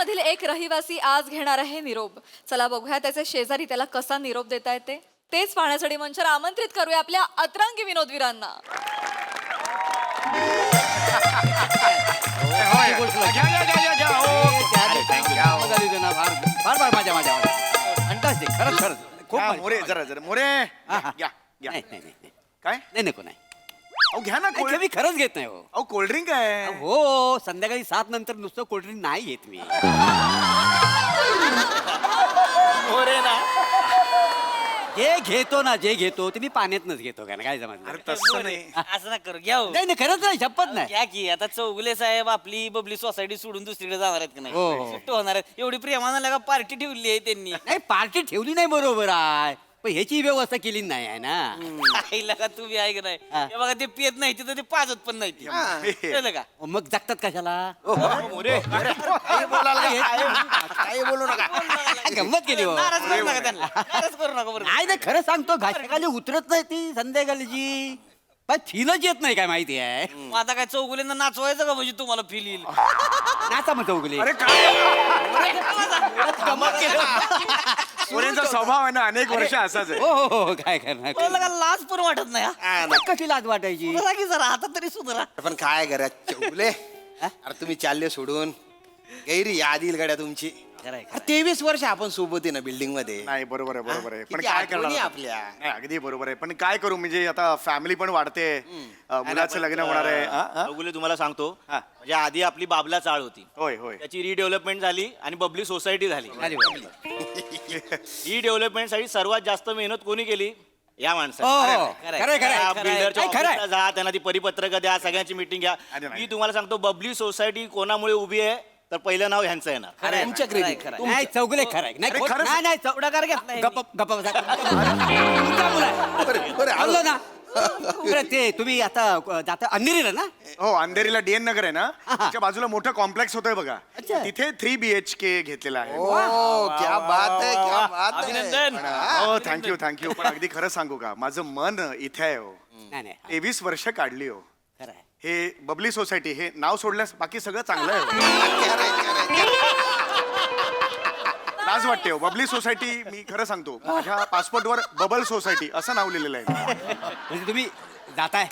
मधील एक रहिवासी आज घेणार आहे निरोप. चला बघूया त्याचे शेजारी त्याला कसा निरोप देता येते. तेच पाहण्यासाठी मंचावर आमंत्रित करूया आपल्या अतरंगी विनोदवीरांना. मोरे जरा जरा मोरे घ्या घ्या. काय नाही नको नाही अहो घ्या ना नाही, मी खरंच घेत नाही हो. अहो कोल्ड्रिंक आहे. हो संध्याकाळी 7 नंतर नुसतं कोल्ड्रिंक नाही घेत मी. मोरे ना जे घेतो ना जे घेतो ते मी पाण्यातनच घेतो का काय जमत अरे तसं नाही. असं ना करू घ्या हो. नाही नाही खरंच नाही शपथ नाही. घ्या की आता चौगुले साहेब आपली बबली सोसायटी सोडून दुसरीकडे जाणार आहेत का हो, हो. नाही सुट्ट होणार आहेत. एवढी प्रेमानं लगा पार्टी ठेवली आहे त्यांनी. नाही पार्टी ठेवली नाही बरोबर आहे पण ह्याची व्यवस्था केली नाही आहे ना. आईला का तुम्ही ऐक नाही हा. हे बघा ते पियत नाही तिथं ते पाजत पण नाही ते. कळलं का मग जगतात कशाला. मोरे काय बोलायला काय बोलू नका. गंमत केली हो. नाराज करू नका त्यांना नाराज करू नका बरं नाही नाही खरं सांगतो घाशाखाली उतरत नाही ती संध्याकाळची पण फीलच येत नाही काय माहिती आहे. मग आता काय चौगुलेंना नाचवायचं का म्हणजे तुम्हाला फील येईल नाचा मग चौगले. अरे काय मोरेंचा स्वभाव आहे ना अनेक वर्ष असाच आहे. हो हो हो काय करणार मला का लाज पण वाटत नाही हा? कशी लाज वाटायची. सुधारा की जरा आता तरी सुधारा. पण काय करा चौगुले अरे तुम्ही चालले सोडून गैरी याद येईल गाड्या तुमची. खरंय, अरे 23 वर्ष आपण सोबत आहे ना बिल्डिंग मध्ये. नाही बरोबर आहे बरोबर आहे पण किती काय आठवणी करणार आपल्या. नाही अगदी बरोबर आहे पण काय करू म्हणजे आता फॅमिली पण वाढते मुलाचं लग्न होणार आहे. हा, हा? चौगुले तुम्हाला सांगतो हा. म्हणजे आधी आपली बाबला चाळ होती होय होय त्याची रिडेव्हलपमेंट झाली आणि बबली सोसायटी झाली. अरे वा. ही डेव्हलपमेंटसाठी सर्वात जास्त मेहनत कोणी केली या हो माणसाने. हो. खरंय, खरंय. बिल्डरच्या नाही, खरंय. ऑफिसला जा त्यांना ती परिपत्रक द्या सगळ्यांची मीटिंग घ्या. अरे नाही. मी तुम्हाला सांगतो बबली सोसायटी कोणामुळे उभी आहे तर पहिलं नाव ह्यांचं येणार. खरंय, तुमच्या खरंय, credit. खरंय. नाही चौगले खरंय नाही अरे, खोट- खरंच? नाही नाही पुढाकार घेतलाय गप्प गप्प बसा. तुमचा मुलं आहे. बोललो ना बरं, ते तुम्ही आता जाता अंधेरीला ना. हो अंधेरीला DN नगर आहे ना हा. त्याच्या बाजूला मोठं कॉम्प्लेक्स होतंय बघा अच्छा. तिथे 3 BHK घेतलेला आहे. ओ क्या बात है क्या बात है. अभिनंदन. हो थँक्यू पण अगदी खरं सांगू का माझं मन इथे आहे हो. नाही नाही 23 वर्ष काढली हो. खरंय. हे बबली सोसायटी हे नाव सोडल्यास बाकी सगळं चांगलं आहे हो. लाज वाटते हो बबली सोसायटी. मी खरं सांगतो माझ्या पासपोर्टवर बबल सोसायटी असं नाव लिहिलेलं आहे. म्हणजे तुम्ही जाताय.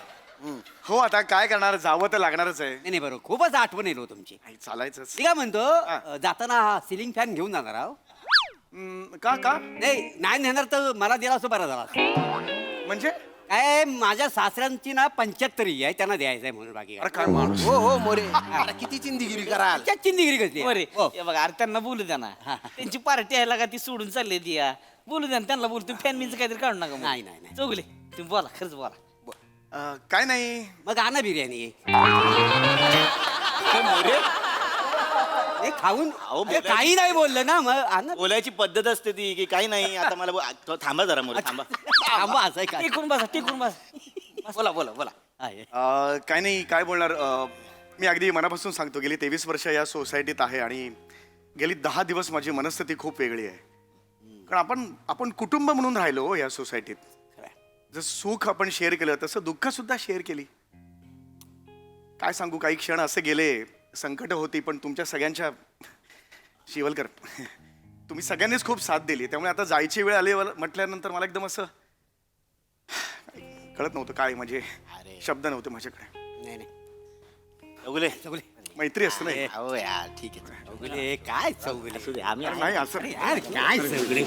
हो आता काय करणार जावं तर लागणारच आहे. नाही नाही बरोबर खूपच आठवण येईल हो तुमची. नाही, चालायचंच. मी काय म्हणतो जाताना हा सिलिंग फॅन घेऊन जाणार आहो. का का नाही नाही नेणार तर मला दिला असतो बरा झाला असता. म्हणजे काय माझ्या सासऱ्यांची ना 75 आहे त्यांना द्यायचं आहे म्हणून बाकी अरे काय माणूस. हो हो मोरे अरे किती चिंदीगिरी कराल. चिंदगिरी कसली बरे हो. हे बघा अरे त्यांना बोलू द्या ना त्यांची पार्टी आहे का ती सोडून चालली ती या. बोलू द्या ना त्यांना बोलू तुम्ही फॅन मीच काहीतरी काढू नका मग. नाही, नाही, नाही. चौगुले तुम्ही बोला खरंच बोला. काय नाही मग आणा बिर्याणी हे खाऊन अहो, हे काही नाही बोललं ना मग आणा. बोलायची पद्धत असते ती की काही नाही आता मला थांबा जरा मोरे थांबा. थांबा असं आहे काय. टिकून बसा टिकून बसा. बोला बोला बोला. आहे. काय नाही काय बोलणार मी अगदी मनापासून सांगतो गेली 23 वर्ष या सोसायटीत आहे आणि गेली 10 दिवस माझी मनस्थिती खूप वेगळी आहे. कारण आपण कुटुंब म्हणून राहिलो हो या सोसायटीत. खरंय. जसं सुख आपण शेअर केलं तसं दुःख सुद्धा शेअर केली. काय सांगू काही क्षण असे गेले संकट होती पण तुमच्या सगळ्यांच्या शिवलकर तुम्ही सगळ्यांनीच खूप साथ दिली त्यामुळे आता जायची वेळ आली म्हटल्यानंतर मला एकदम असं कळत नव्हतं काय म्हणजे शब्द नव्हते माझ्याकडे. नाही नाही चौगुले चौगले मैत्री असतं नाही हो यार ठीक आहे. चौगुले काय चौगले आम्ही नाही असं यार काय चौगले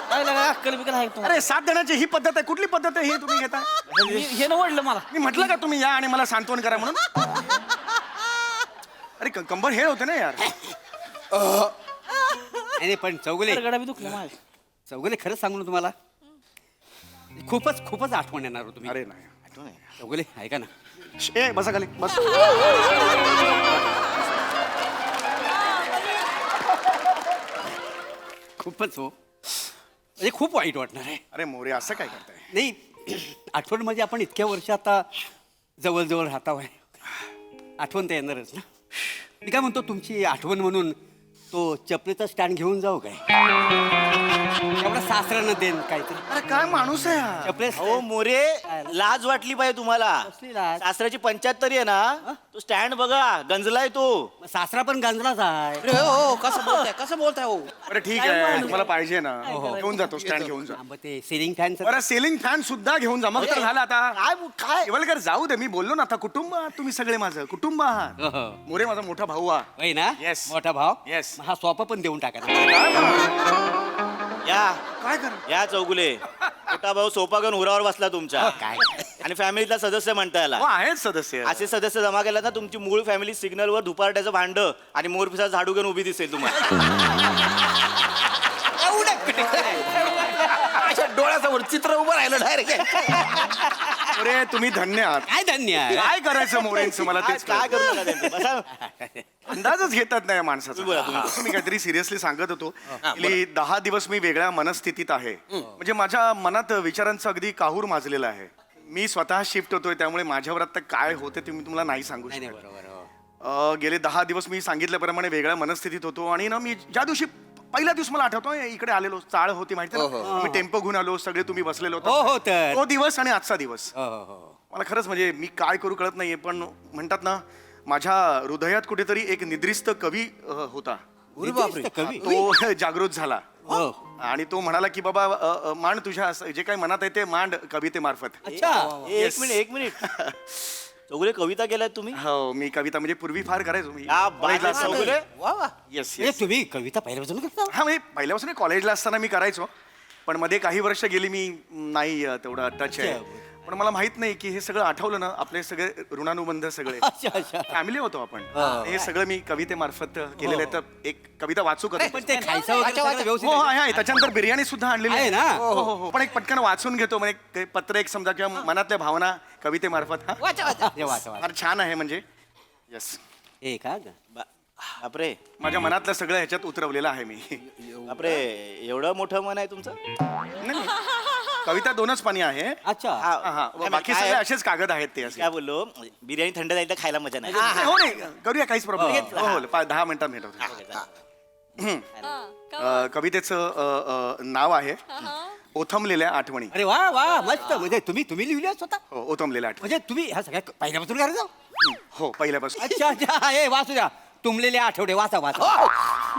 काय लागा अक्कल बिकल आहे तुम्हाला? अरे 7 जणांची ही पद्धत आहे कुठली पद्धत आहे ही तुम्ही घेता. हे नवडलं मला. मी म्हटलं का तुम्ही या आणि मला सांत्वन करा म्हणून. अरे कंबर हे होते ना यार. नाही पण चौगले गडा बी दुखलं माझं. चौगले खरंच सांगू ना तुम्हाला खूपच खूपच आठवण येणार हो तुम्ही. अरे नाही चौगले ऐका ना ए बसा खाली बस. खूपच हो म्हणजे खूप वाईट वाटणार आहे. अरे मोरे असं काय करताय. नाही आठवण म्हणजे आपण इतक्या वर्ष आता जवळजवळ राहता आहे आठवण तर येणारच ना. मी काय म्हणतो तुमची आठवण म्हणून तो चपलीचा स्टँड घेऊन जाऊ काय एवढा सासऱ्यानं देन काहीतरी अरे काय माणूस आहे हा? चपले हो मोरे लाज वाटली पाहिजे तुम्हाला कसली लाज? सासऱ्याची 75 आहे ना तो स्टँड बघा गंजलाय तो. सासरा पण गांजलाच आहे अरे हो कसं बोलताय हो बरं ठीक आहे तुम्हाला पाहिजे ना घेऊन जातो स्टँड घेऊन जा. मग ते सिलिंग फॅन बरं सेलिंग फॅन सुद्धा घेऊन जा मग तर झालं आता काय केवलकर जाऊ दे मी बोललो ना आता कुटुंब आहात तुम्ही सगळे माझं कुटुंब आहात मोरे माझा मोठा भाऊ होय ना Yes. मोठा भाव Yes. मग हा सोपा पण देऊन टाका या काय कर या चौगुले मोठा भाऊ सोपा घेऊन उरावर बसला तुमच्या काय आणि फॅमिलीतला सदस्य म्हणता याला हो आहेत सदस्य असे सदस्य जमा केला ना तुमची मूळ फॅमिली सिग्नलवर दुपारट्याचं भांड आणि मोरपिसा झाडू घेऊन उभी दिसेल तुम्हाला. अशा डोळ्यासमोर चित्र उभं राहिलं डायरेक्ट अरे तुम्ही धन्य आहात काय धन्य आहे काय करायचं मोरेंचं मला तेच काय कळत करू नका त्यांचं. बसा. अंदाजच घेतात नाही या माणसाचा बोला, तुम्ही. असं मी काहीतरी सिरियसली सांगत होतो की 10 दिवस मी वेगळ्या मनस्थितीत आहे म्हणजे माझ्या मनात विचारांचं अगदी काहूर माजलेलं आहे. मी स्वतः शिफ्ट होतोय त्यामुळे माझ्यावर आता काय होते ते मी तुम्हाला नाही सांगू नाही नाही, शकत. बरोबर हो. गेले 10 दिवस मी सांगितल्याप्रमाणे वेगळ्या मनस्थितीत होतो आणि ना मी ज्या दिवशी पहिल्या दिवस मला आठवतोय इकडे आलेलो चाळ होती माहिती ना मी टेम्पो घेऊन आलो सगळे तुम्ही बसलेलो हो होतो हो तर तो दिवस आणि आजचा दिवस हो हो हो मला खरंच म्हणजे मी काय करू कळत नाहीये पण म्हणतात ना माझ्या हृदयात कुठेतरी एक निद्रिस्त कवी होता निद्रिस्त कवी तो जागृत झाला हो आणि तो म्हणाला की बाबा मांड तुझ्या जे काही मनात आहे ते मांड कवितेमार्फत अच्छा एक मिनिट चौगुले कविता केल्यात तुम्ही. हो मी कविता म्हणजे पूर्वी फार करायचो मी या बाईला चौगुले वा वा येस म्हणजे तुम्ही कविता पहिल्यापासून करता हा म्हणजे पहिल्यापासून कॉलेजला असताना मी करायचो पण मध्ये काही वर्ष गेली मी नाही तेवढा टच आहे पण मला माहित नाही की हे सगळं आठवलं ना आपले सगळे ऋणानुबंध सगळे अच्छा अच्छा फॅमिली होतो आपण हे सगळं मी कवितेमार्फत केलेलं आहे तर एक कविता वाचू का पण ते खायचं वगैरे सगळं व्यवस्थित हो आहे आहे त्याच्यानंतर बिर्याणी सुद्धा आणलेली आहे ना? हो हो हो पण एक पटकन वाचून घेतो म्हणजे एक पत्र एक समजा किंवा मनातल्या भावना कवितेमार्फत हा हे वाचा वाचा फार छान आहे म्हणजे येस हे का बापरे माझ्या मनातलं सगळं ह्याच्यात उतरवलेलं आहे मी बापरे एवढं मोठं मन आहे तुमचं. नाही, कविता 2च पानी आहे अच्छा हा हा बाकी काय- सगळे असेच कागद आहेत ते असे काय बोललो बिर्याणी थंड जाईल तर खायला मजा नाही. हो नाही करूया काहीच प्रॉब्लेम हो हो 10 मिनिटात भेटवतो कवितेचं नाव आहे ओथंबलेल्या आठवणी अरे वा वा मस्त म्हणजे तुम्ही लिहिली स्वतः हो ओथंबलेल्या आठवणी म्हणजे तुम्ही ह्या सगळ्या पहिल्यापासून करायचं हो पहिल्यापासून अच्छा अच्छा हे वाचू द्या तुंबलेले आठवडे वाचा वाचा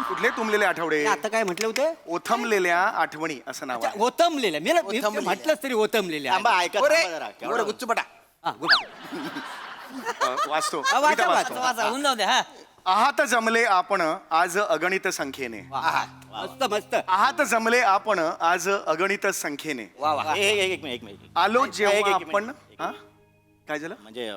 कुठले तुंबलेले आठवडे आता काय म्हटलं होतं ओथंबलेल्या आठवणी असं नाव आहे ओतमलेल्या मी ओथंबलेल्या. म्हटलंच तरी ओतमलेल्या थांबा ऐका ओरे थांबा जरा. ओरे गुच्चपटा हा, गुड. वाचतो हा, वाचा, कविता वाचा. वाचतो वाचा होऊन जाऊ द्या हा. आहात जमले आपण आज अगणित संख्येने मस्त मस्त आहात जमले आपण आज अगणित संख्येने वा वा एक मिनिट आलो एक जेव्हा मिनिट. आपण हा काय झालं म्हणजे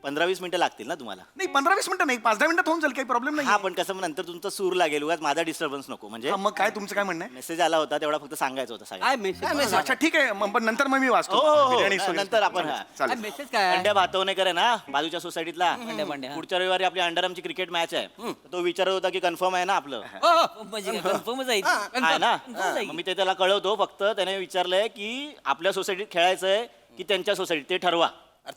15-20 मिनिटं लागतील ना तुम्हाला. नाही 15-20 मिनिटं नाही 5-10 मिनिटात होऊन जाईल काही प्रॉब्लेम हा नाही पण कसं मग नंतर तुमचा सूर लागेल उगाच माझा डिस्टर्बन्स नको म्हणजे मग काय तुमचं काय म्हणणं आहे मेसेज आला होता तेवढा फक्त सांगायचं होतं काय सगळ्यांना. मेसेज अच्छा ठीक आहे पण नंतर मग मी वाचतो हो, हो, हो. बिर्याणी सोडून. नंतर आपण, हा. काय चालेल मेसेज काय अंड्या भातवणेकर आहे ना बाजूच्या सोसायटीतला बंड्या, हा. पुढच्या रविवारी आपली अंडर आमची क्रिकेट मॅच आहे तर तो विचारत होता की कन्फर्म आहे ना आपलं. हो, हो. म्हणजे कन्फर्मच आहे ती. आहे ना confirm आहे मग मी ते त्याला कळवतो फक्त त्याने विचारलंय की आपल्या सोसायटीत खेळायचंय की त्यांच्या सोसायटीत ते ठरवा.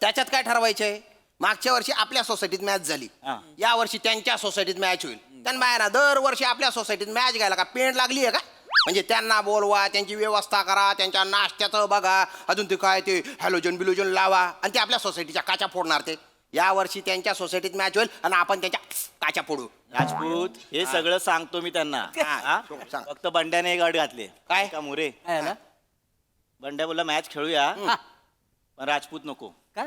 त्याच्यात काय ठरवायचंय मागच्या वर्षी आपल्या सोसायटीत मॅच झाली हा. या वर्षी त्यांच्या सोसायटीत मॅच होईल त्यांना बाहेर ना दरवर्षी आपल्या सोसायटीत मॅच घ्यायला का पेंड लागली आहे का म्हणजे त्यांना बोलवा त्यांची व्यवस्था करा त्यांच्या नाश्त्याचं बघा अजून ते काय ते हॅलोजन बिलोजन लावा आणि ते आपल्या सोसायटीच्या काचा फोडणार ते या वर्षी त्यांच्या सोसायटीत मॅच होईल आणि आपण त्यांच्या काचा फोडू राजपूत हे सगळं सांगतो मी त्यांना हा? सांग. फक्त बंड्याने एक अट घातली काय? का मोरे काय झालं? बंड्या बोलला मॅच खेळूया पण राजपूत नको. काय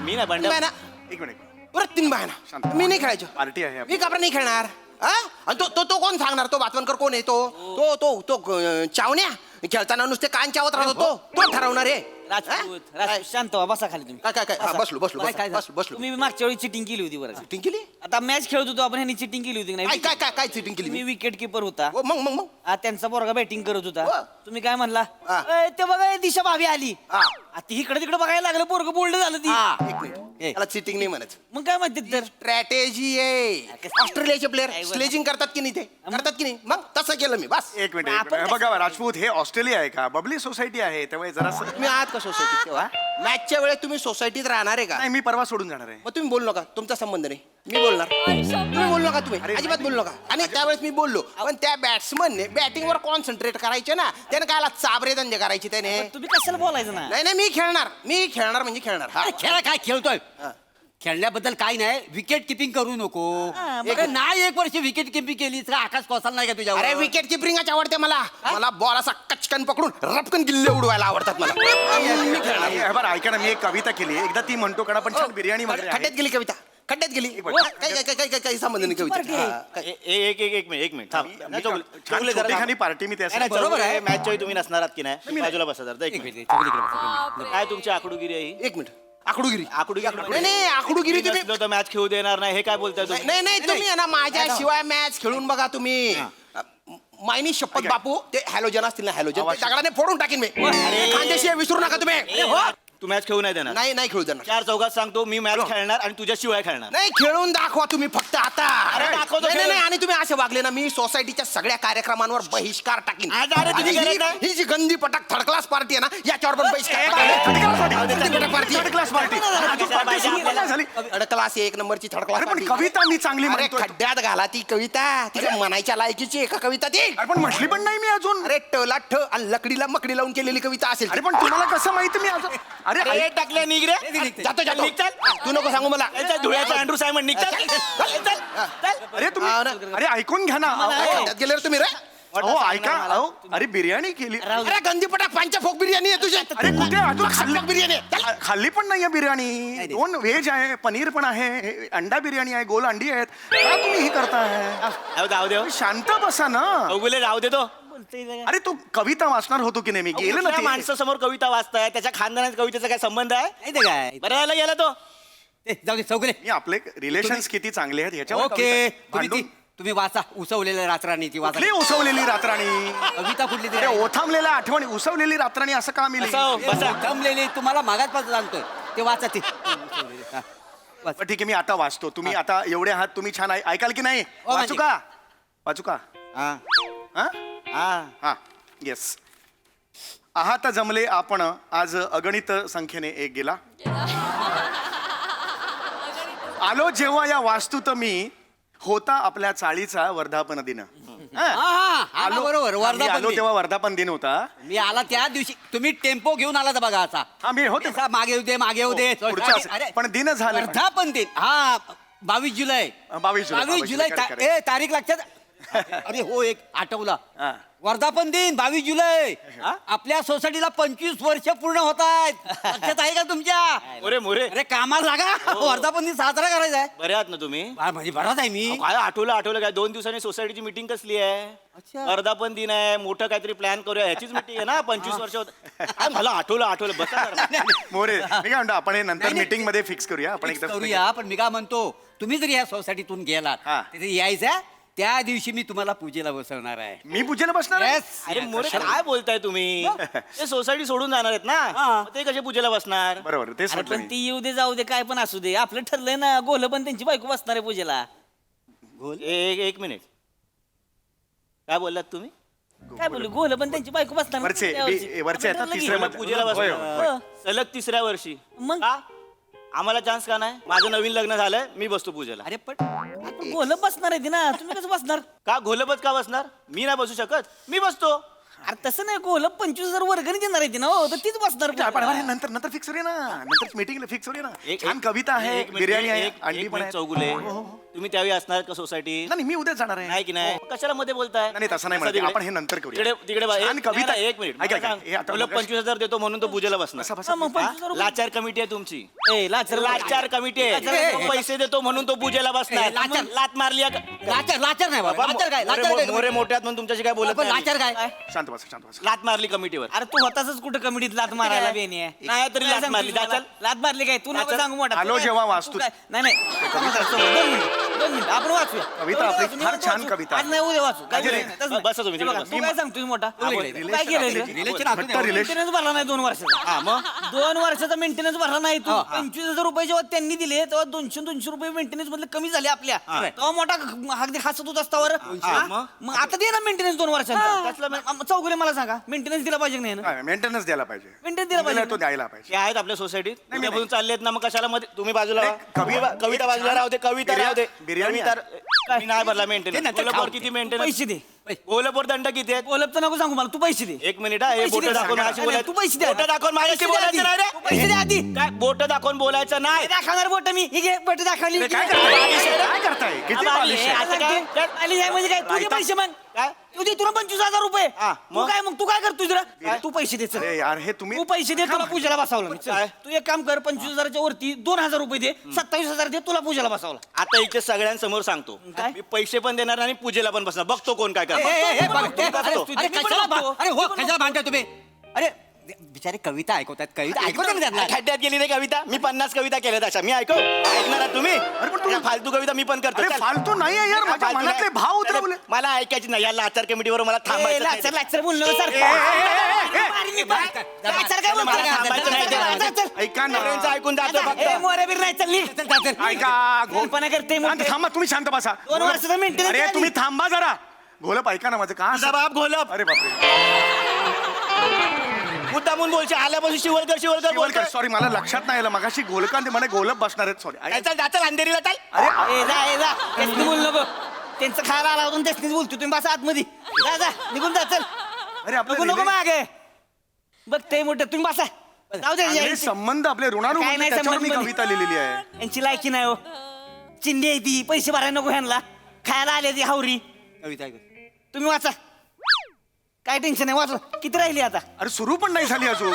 मी ना बंड्या बायना एक मिनिट परत 3 बायना शांत. मी नाही खेळायचो पार्टी आहे मी का बरं नाही खेळणार हा? आणि तो कोण सांगणार तो बातवणकर कोण आहे तो चावण्या खेळताना नुसते कान चावत राहतो तो ठरवणार आहे राजपूत शांत व्हा बसा खाली तुम्ही. काय हा, बसलो काय झालं? बसलो तुम्ही मागच्या वेळी चिटिंग केली होती बरं का? चिटिंग केली आता मॅच खेळत होतो आपण ह्यांनी चिटिंग केली होती की काय नाही काय काय काय चिटिंग केली तुम्ही मी विकेट किपर होता हो, मग त्यांचा पोरगा बॅटिंग करत होता हो. तुम्ही काय म्हणला हा. "ए, ते बघा दिशा भाभी आली हा. ती इकडे तिकडे बघायला लागलं पोरग बोल्ड झालं ती एक मिनिट त्याला चिटिंग नाही म्हणत मग काय म्हणते तर स्ट्रॅटेजी आहे ऑस्ट्रेलियाचे प्लेअर स्लेजिंग करतात की नाही ते करतात की नाही मग तसं केलं मी बस एक मिनिट आपण बघा राजपूत हे ऑस्ट्रेलिया आहे का बबली सोसायटी आहे त्यामुळे जरा तुम्ही आहात का सोसायटीत तेव्हा मॅचच्या वेळेस तुम्ही सोसायटीत राहणार आहे का नाही मी परवा सोडून जाणार आहे. मग तुम्ही बोलू नका, तुमचा संबंध नाही. मी बोलणार, तुम्ही बोलू नका, तुम्ही अजिबात बोलू नका. आणि त्यावेळेस मी बोललो, पण त्या बॅट्समनने बॅटिंगवर कॉन्सन्ट्रेट करायचे ना, त्याने कायला चाबरे धंदे करायचे त्याने. तुम्ही कशाला बोलायचं ना? नाही मी खेळणार म्हणजे खेळणार. हा. अरे खेळा काय खेळतोय खेळण्याबद्दल काय नाही, विकेट किपिंग करू नको. अरे नाही, 1 वर्ष विकेट किपिंग केली तर आकाश कोसाल नाही का तुझ्या? अरे विकेट किपरिंगच आवडते मला बॉल असा कचकन पकडून रपकन गिल्ले उडवायला आवडतात मला. मी खेळणार. हे बरं ऐका ना, मी एक कविता केली एकदा, ती म्हणतो कडा पण छान बिर्याणी वगैरे आहे. खड्ड्यात गेली कविता, खड्ड्यात गेली. काही संबंध नाही कविता. हा. एक मिनिट थांब. मी चौगुले, छान चौगुले जरा छोटेखानी थांब. पार्टी मी नाही, त्यासाठी बरोबर आहे. मॅचच्या वेळी तुम्ही नसणार आहात की नाही? बाजूला बसा जरा एक मिनिट. काय तुमची आकडूगिरी आहे ही? एक मिनिट. आकडूगिरी आकडूगिरी नाही आकडूगिरी तुम्ही नसलो तर मॅच खेळू देणार नाही, हे काय बोलताय तुम्ही? नाही तुम्ही आहे ना माझ्याशिवाय मॅच खेळून बघा तुम्ही. मायनी शपथ बापू, ते हॅलोजन असतील ना, हॅलोजन ते दगडाने फोडून टाकीन मी. खानदेशी विसरू नका तुम्ही. तू मॅच खेळू नाही देणार? नाही खेळू देणार. 4 चौघात सांगतो मी मॅच खेळणार आणि तुझ्याशिवाय खेळणार. नाही खेळून दाखवा तुम्ही फक्त आता. अरे, दाखवतो नाही, खेळून. नाही, आणि तुम्ही असे वागले ना, मी सोसायटीच्या सगळ्या कार्यक्रमांवर बहिष्कार टाकीन. अरे, तुम्ही आणि करत नाही? ही जी गंदी पटक थर्ड क्लास पार्टी आहे ना, याच्यावर पण बहिष्कार क्लास पार्टी झाली. थर्ड क्लास 1 नंबरची थर्ड क्लास अरे पण कविता मी चांगली अरे म्हणतोय. खड्ड्यात घाला ती कविता, तिच्या म्हणायच्या लायकीची आहे का कविता ती? अरे पण म्हटली पण नाही मी अजून. अरे टला ठ आणि लकडीला मकडी लावून केलेली कविता असेल ती. अरे पण तुम्हाला कसं माहिती मी अजून? अरे अरे ऐक- टाकले निघ रे. जातो निघ चल. तू नको सांगू मला. चल, धुळ्याचा अँड्रू सायमन निघ चल. चल. अरे तुम्ही हा ना. अरे ऐकून घ्या ना. खड्ड्यात गेले रे तुम्ही रे. अहो ऐका, अहो अरे बिर्याणी केली. अरे गंदी पटाक पांच्या फोक बिर्याणी आहे तुझी. अरे कुठे अजून खाल्ली बिर्याणी आहे. चल. खाल्ली पण नाहीये बिर्याणी. 2 व्हेज आहे, पनीर पण आहे, अंडा बिर्याणी आहे, गोल अंडी आहेत. का तुम्ही हे करताय? जाऊ दे शांत बसा ना. चौगुले राहू दे तो. अरे तू कविता वाचणार होतो की नाही मी गेलो ना कुठल्या ते. माणसासमोर कविता वाचताय, त्याच्या खानदानात कवितेचा काय संबंध आहे? नाही ते काय बरं यायला गेला तो. जाऊ दे चौगले. मी आपले रिलेशन्स किती चांगले आहेत ह्याच्यावर ओके, कविता- तुम्ही भांडून- तुम्ही वाचा उसवलेल्या रात्रांनी ती वाचा. कुठली उसवलेली रात्राणी? कविता कुठली अरे तरी ओथांबलेल्या आठवणी, उसवलेली रात्राणी असं का मिळेल? असं. बसा. जमलेली तुम्हाला मागात सांगतोय ते वाचा ते. हा, वाचा. ठीक आहे मी आता वाचतो. तुम्ही आता एवढे आहात, तुम्ही छान ऐकाल की नाही? हो, वाचू का? वाचू का? हा. हा हा. हा येस. आहात जमले आपण आज अगणित संख्येने एक गेला. आलो जेव्हा या वास्तूत मी, होता आपल्या चाळीचा वर्धापन दिन. हा, हा, बरोबर आम्ही वर्धापन आलो दिन. तेव्हा वर्धापन दिन होता. मी आला त्या दिवशी तुम्ही टेम्पो घेऊन आला तर बघा असा. हा मी होते असा मागे येऊ दे मागे येऊ दे. पुढचं असेल. अरे, पण दिन झालं. वर्धापन दिन हा 22 जुलै. 22 जुलै, 22 जुलै correct, correct. ए तारीख लक्षात. अरे हो एक आठवला. हा. वर्धापन दिन 22 जुलै. आपल्या सोसायटीला 25 वर्ष पूर्ण होत आहेत. लक्षात आहे का तुमच्या? मोरे मोरे अरे कामाला लागा. वर्धापन दिन साजरा करायचा आहे. बरे आहात ना तुम्ही? म्हणजे बराच आहे मी. काय आठवलं काय 2 दिवसांनी सोसायटीची मीटिंग कसली आहे? अच्छा. वर्धापन दिन आहे, मोठं काहीतरी प्लॅन करूया, ह्याचीच मीटिंग आहे ना. 25 वर्ष होत. काय मला आठवलं बसा जरा. मोरे मी काय म्हणतो आपण हे नंतर नाही, नाही. मीटिंग मध्ये फिक्स करूया. आपण Fix एकदा करूया. पण मी काय म्हणतो, तुम्ही जर या सोसायटीतून गेलात हा. तिथे यायचं, त्या दिवशी मी तुम्हाला पूजेला बसवणार आहे. मी पूजेला बसणार आहे? Yes. अरे मोरे काय बोलताय तुम्ही? ते सोसायटी सोडून जाणार आहेत ना, हा. मग ते कसे पूजेला बसणार? बरोबर तेच अरे म्हटलं पण मी. ती येऊ दे जाऊ दे काय पण असू दे, आपलं ठरलंय ना. गोल पण त्यांची बायको बसणार आहे पूजेला. एक मिनिट, काय बोललात तुम्ही? काय बोलू, गोल पण त्यांची बायको बसणार ना वरचे त्या वर्षी. वरचे आहेत ना, आपलं ठरलं तिसऱ्या की. मध्ये पूजेला होय, होय, बसणार. होय. सलग 3ऱ्या वर्षी. मग? का? आम्हाला चान्स का नाही? माझं नवीन लग्न झालंय, मी बसतो पूजेला. अरे पण आपण गोल बसणार आहे ती ना, तुम्ही कसं बसणार? का घोलपत का बसणार? मी नाही बसू शकत, मी बसतो. अरे तसं नाही, गोल 25,000 वर्गणी देणार आहे ती ना, हो तर तीच बसणार आपण पूजेला. नंतर नंतर फिक्स करूया ना. नंतर मीटिंगला फिक्स करूया ना. एक- छान कविता आहे, एक मिनिट, बिर्याणी आहे, एक- अंडी एक पण मिनिट आहे. चौगुले, हो, हो. तुम्ही त्यावेळी असणार का सोसायटी? नाही मी उद्या जाणार आहे. नाही की नाही? कशाला मध्ये बोलताय? नाही, तसं नाही म्हणत. तिकडे- आपण हे नंतर करूया. तिकडे छान कविता. एक मिनिट, ऐका, मला सांग, हे आता तुला मगाशी- 25,000 देतो म्हणून तो पूजेला बसणार. बसा, बसा. हा, मग 25,000 रुपये. लाचार कमिटी आहे तुमची. ए, लाचार- लाचार कमिटी आहे. तो पैसे देतो म्हणून तो पूजेला बसणार. ए, लाचार- मग लात मारली आहे का? लाचार नाही बाबा. लाचार काय? लाचार काय? मोरे मोठे आहेत म्हणून तुमच्याशी काय बोलत पण नाही लाचार काय? शांत बसा, शांत बसा. लात मारली कमिटीवर. अरे तू होताच कुठं कमिटीत लात मारायला बेनी आहे? नाही तरी लात मारली. लात मारली काय? तू नको लाचार- सांगू मोठा. आलो तू काय- जेव्हा तू वास्तू- काय- नाही नाही. दोन मिनिट. 2 मिनिटं आपण वाचूया. कविता आपली वाचू, फार निवांत छान वाचू. कविता. आज नाही उद्या वाचू. काय अजय, नाही, तसं नाही. बसा तुम्ही हे बघा, तिकडे तू काय सांगतोय मोठा? तू काय केलंय रे? रिलेशन घट्ट रिलेशन. मेंटेनन्स भरला नाही 2 वर्षाचा. हा मग 2 वर्षाचा मेंटेनन्स भरला नाही तू. 25,000 रुपये जेव्हा त्यांनी दिले तेव्हा 200 रुपये मेंटेनन्स मधले कमी झाले आपल्या. तेव्हा मोठा अगदी हसत होत असतावर मग आता दे ना मेंटेनन्स 2 वर्षांचा. चौगुले मला सांगा मेंटेनन्स दिला पाहिजे की नाही ना? मेंटेनन्स द्यायला पाहिजे. मेंटेनन्स दिला पाहिजे तो द्यायला पाहिजे. हे आहेत आपल्या सोसायटीत उद्यापासून चालले आहेत ना, मग कशाला मध्ये तुम्ही बाजूला व्हा. कविता बाजूला राहू दे, कविता राहू दे. बिर्याणी मी नाही भरला ते मेंटेनन्स. नंतर कोल्हापूर खाऊ. किती मेंटेनन्स? पैसे दे. कोल्हापूर दंड किती आहेत? ओलप तर नको सांगू मला, तू पैसे दे. 1 मिनिट हा. हे पैसे बोट दे, दाखवून सांगा. माझ्याशी नाही, बोलायचं. तू पैसे दे. बोटं दाखवून माझ्याशी पैसे दे बोलायचं नाही आधी. पैसे दे रे. आधी. काय बोट दाखवून बोलायचं नाही. दाखवणार बोट मी ही घे बोट दाखवली. काय करताय किती आम्हाला बालिश आहे. असं काय? आली आहे म्हणजे काय तू दे पैसे मग काय? तू दे तुला 25,000 रुपये. हा, तू काय मग तू काय करतोय जरा तू पैसे दे चल. अरे यार हे तुम्ही तू पैसे दे तुला पूजाला बसावलं मी. चल. काय? तू एक काम कर 25,000च्या वरती 2,000 रुपये दे 27,000 दे तुला पूजाला बसावला. आता इथे सगळ्यांसमोर सांगतो काय? मी पैसे पण देणार आणि पूजेला पण बसणार. बघतो कोण काय ए, ए, करतो. ए, बघ, तुम्ही ए, बघतो. अरे मी पण कशाला बघतो. अरे हो कशाला भांडताय तुम्ही? अरे बिचारे कविता ऐकवतात कविता ऐकवतात ना त्यांना. खड्ड्यात गेली नाही कविता. मी 50 कविता केल्यात अशा. मी ऐकणार आहात तुम्ही? या फालतू कविता मी पण करतो. अरे चल. फालतू नाही आहे यार, माझ्या फालतू मनातले नाही. भाव उतरवले. अरे, मला ऐकायची नाही. या लाचार कमिटीवर मला थांबायचं नाही. लाचर लाचर बोलणं सारखं. लाचर काय मला थांबायचं नाही. बोलतो? ऐका ना पोरांचं ऐकून जातो फक्त. ए मोऱ्याबीर नाही चल निघ. ऐका घोलपणा करते शांत थांबा, तुम्ही शांत बसा. 2 वर्षाचा maintenance अरे झाली. तुम्ही थांबा जरा. घोलप ऐका ना माझं का तुझा बाप घोलप. अरे बापरे. मुद्दामून बोलचे आल्यापासून शिवलकर बोलतोय. सॉरी मला लक्षात नाही आलं मगाशी घोलकांत मला घोलप बसणार आहेत. सॉरी. चल चल अंधेरीला चाल. अरे ए जा त्यासनी बोल नको त्यांचं खायला आला होता त्यासनीच बोलतो तुम्ही बसा आतमध्ये जा निघून जा चल अरे आपलं नको नको relay- मागे बघ ते मोठं तुम्ही बसा जाऊ दे चांगले संबंध आपले ऋणानुबंध काय नाही त्याच्यावर मी संबंध. कविता लिहिलेली आहे. यांची लायकी नाही हो चिंडी आहे ती पैसे भरायला नको ह्यांना खायला आले ती हावरी कविता ऐकव. तुम्ही वाचा काय टेन्शन नाही वाचा किती राहिली आता अरे सुरू पण नाही झाली अजून.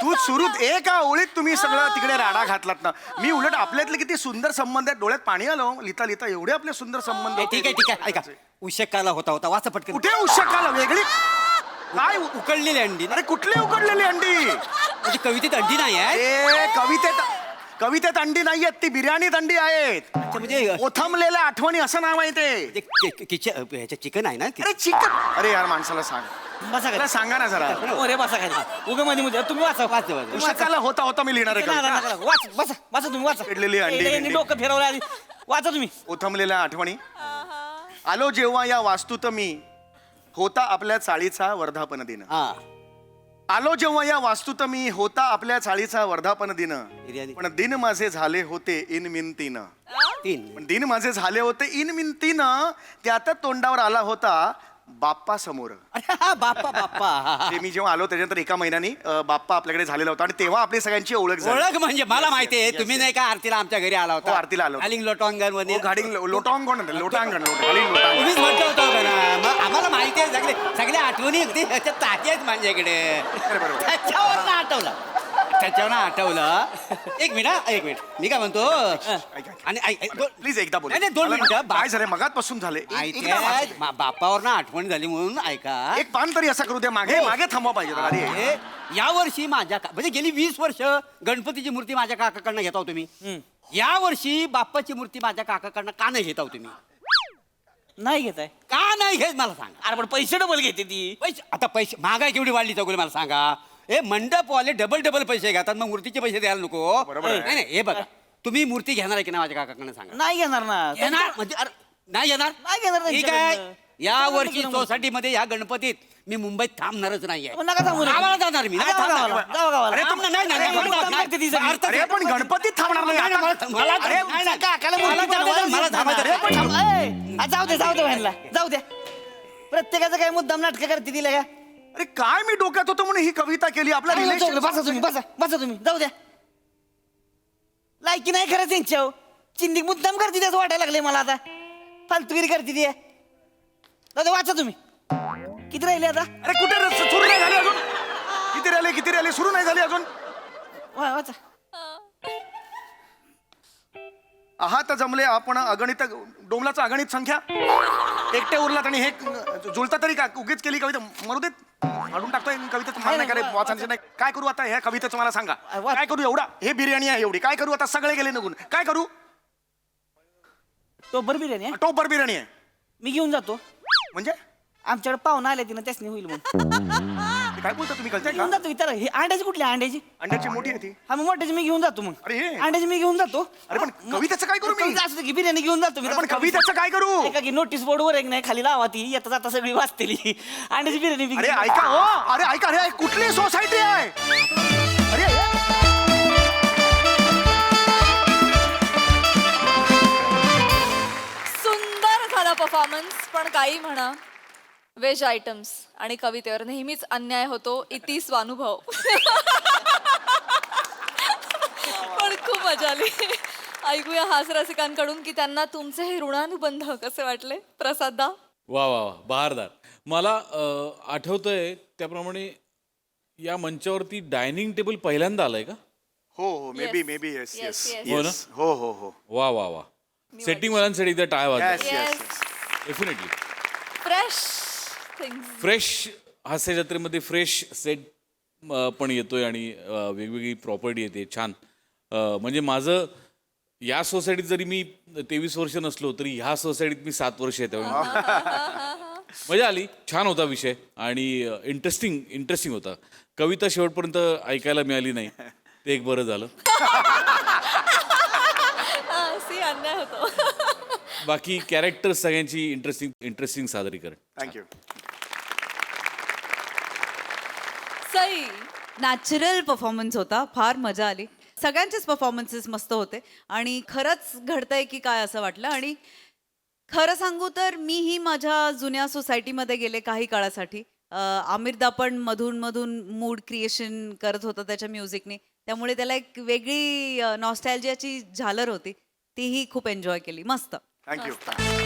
तू सुरू एका ओळीत तुम्ही सगळं तिकडे राडा घातलात ना. मी उलट आपल्यातले किती सुंदर संबंध आहेत. डोळ्यात पाणी आलं हो. लिहिता लिहिता एवढे आपले सुंदर संबंध ए, होते. ठीक आहे ऐका उशकाला होता वाचा पटकन. कुठे उशकाला वेगळी काय उकडलेली अंडी ना. अरे कुठली उकडलेली अंडी. म्हणजे कवितेत अंडी नाही आहे. ए कवितेत अंडी नाही आहेत, ती बिर्याणीत अंडी आहेत. अच्छा, म्हणजे ओथंबलेल्या आठवणी असं नाव आहे ते. ह्याच्या चिकन आहे ना. अरे चिकन. अरे यार माणसाला सांग. बसा त्याला सांगा ना जरा. अरे बसा खाली उगा मध्ये तुम्ही वाचा उशकाला होता मी लिहिणार नका, नका, आहे. नका. बसा तुम्ही वाचा चिडलेली अंडी, यांनी अंडी. डोकं फिरवलं आधी वाचा तुम्ही ओथंबलेल्या आठवणी. आलो जेव्हा या वास्तूत मी होता आपल्या चाळीचा वर्धापन दिन. हा आलो जेव्हा या वास्तूत मी होता आपल्या चाळीचा वर्धापन दिन. बिर्याणी. पण दिन माझे झाले होते इनमिनतीनं. 3 पण दिन माझे झाले होते इनमिनतीनं. त्यात तोंडावर आला होता बाप्पा समोर. अरे हा बाप्पा हा, हा. ते मी जेव्हा आलो त्याच्यानंतर एका महिन्यानी बाप्पा आपल्याकडे झालेला होता आणि तेव्हा आपली सगळ्यांची ओळख झाली. ओळख म्हणजे मला माहिती आहे तुम्ही नाही का आरतीला आमच्या घरी आला होता. हो, आरतीला आलो होतो. आलिंग लोटांगण मध्ये हो, गाडी लोटांगण लोटांगण लोटांगण. तुम्हीच म्हटलं होतं का ना. मग आम्हाला माहिती आहे सगळ्या आठवणी अगदी ह्याच्या ताती आहेत माझ्याकडे. बरोबर. त्याच्यावर आठवलं. एक मिनिट मी काय म्हणतो आणि प्लीज एकदा बोल. नाही, नाही, 2 मिनिटं. काय झालं मगातपासून झाले. बाप्पावर ना आठवण झाली म्हणून ऐका. एक पान तरी असा करू दे. मागे मागे थांबवा पाहिजे जरा. अरे हे या वर्षी म्हणजे गेली 20 वर्ष गणपतीची मूर्ती माझ्या काकाकडनं घेता तुम्ही. या वर्षी बाप्पाची मूर्ती माझ्या काकाकडनं का नाही घेता तुम्ही. नाही घेत आहे का नाही घेत मला सांगा. अरे पण पैसे डबल घेते ती पैसे महागाई केवढी वाढली चौगुले मला सांगा. हे मंडपवाले डबल पैसे घेतात मग मूर्तीचे पैसे द्यायला नको. बरोबर आहे. नाही हे बघा तुम्ही मूर्ती घेणार आहे की नाही माझ्या काकाकडनं सांगा. नाही घेणार ना घेणार म्हणजे अरे, नाही घेणार नाही घेणार ठीक आहे. त्यांच्याकडनं. या वर्षी त्यांच्याकडनं सोसायटीमध्ये या गणपतीत मी मुंबईत थांबणारच नाहीये. पण नका थांबू रे. गावाला जाणार मी नाही जावा थांबणार. गावाला, जावा गावाला. अरे थांब ना, नाही, नाही, अरे, नाही, मुद्दाम नाही, करते ती नाही, सगळी. अरे पण गणपतीत थांबणार नाही नाही, आता. मला अरे, नाही, नाही. काकाला मला मूर्ती जाऊ द्या, मला थांबायचं. अरे, पण थांब. ए, जाऊ दे ह्यांना जाऊ द्या प्रत्येकाचं काय मुद्दाम नाटक करते दिलं का अरे काय मी डोक्यात होतो म्हणून ही कविता केली. आपला रिलेशन बसा तुम्ही बसा तुम्ही जाऊ द्या लायकी नाही खरंच त्यांच्या चिंदी मुद्दाम करते त्याचं वाटायला लागले मला आता फालतुगिरी करते ती जाऊ दे वाचा तुम्ही किती राहिले आता अरे कुठे सुरू नाही झाले अजून. किती राहिले सुरू नाही झाले अजून. वाचा आहात जमले आपण अगणित डोमलाचा अगणित संख्या. एकटे उरलात आणि हे जुळता तरी का उगीच केली कविता मरू देत फाडून टाकतोय कविता तुम्हाला नाही करे वाचायचं नाही काय करू आता ह्या कवितेचं मला सांगा काय करू एवढा हे बिर्याणी आहे एवढी काय करू आता सगळे गेले निघून काय करू तो बर बिर्याणी आहे. टोपर बिर्याणी आहे मी घेऊन जातो म्हणजे आमच्याकडे पाहुणा आले तिनं त्यासनी होईल म्हणून ते काय बोलता तुम्ही कळताय घेऊन का जातो विचारा हे अंड्याची कुठली अंड्याची अंड्याची मोठी आहे ती हा मग मोठ्याची मी घेऊन जातो मग अरे हे. अंड्याची मी घेऊन जातो अरे पण कवितेचं काय करू मी कविता असू दे की बिर्याणी घेऊन जातो मी अरे पण कवितेचं काय करू ऐका की नोटीस बोर्डवर एक नाही खाली लावा ती येता जाता सगळी वाचतेली अंड्याची बिर्याणी बी अरे घेऊन ऐका हो अरे ऐका अरे कुठली सोसायटी आहे अरे सुंदर झाला परफॉर्मन्स पण काही म्हणा व्हेज आयटम्स आणि कवितेवर नेहमीच अन्याय होतो इति स्वानुभव पण खूप मजा आली ऐकूया हास्यरसिकांकडून की त्यांना तुमचे हे ऋणानुबंध कसे वाटले प्रसादा वा वा वा बहारदार मला आठवतंय त्याप्रमाणे या मंचावरती डायनिंग टेबल पहिल्यांदा आलंय का हो हो may be yes Yes, yes yes. हो ना? हो हो हो वा वा वा सेटिंग वाल्यांसाठी एकदा टाळ्या वाजवा yes yes definitely fresh things fresh हास्य जत्रेमध्ये फ्रेश सेट पण येतोय आणि वेगवेगळी प्रॉपर्टी येते छान म्हणजे माझं या सोसायटीत जरी मी 23 वर्ष नसलो तरी ह्या सोसायटीत मी 7 वर्ष येतो मजा आली छान होता विषय आणि इंटरेस्टिंग होता कविता शेवटपर्यंत ऐकायला मिळाली नाही ते एक बरं झालं सी अन्याय होतो बाकी कॅरेक्टर्स सगळ्यांची इंटरेस्टिंग सादरीकरण थँक्यू सई नॅचरल परफॉर्मन्स होता फार मजा आली सगळ्यांचेच परफॉर्मन्सेस मस्त होते आणि खरंच घडतंय की काय असं वाटलं आणि खरं सांगू तर मीही माझ्या जुन्या सोसायटीमध्ये गेले काही काळासाठी आमिरदा पण मधून मधून मूड क्रिएशन करत होता त्याच्या म्युझिकने त्यामुळे त्याला एक वेगळी नॉस्टॅल्जियाची झालर होती तीही खूप एन्जॉय केली मस्त थँक्यू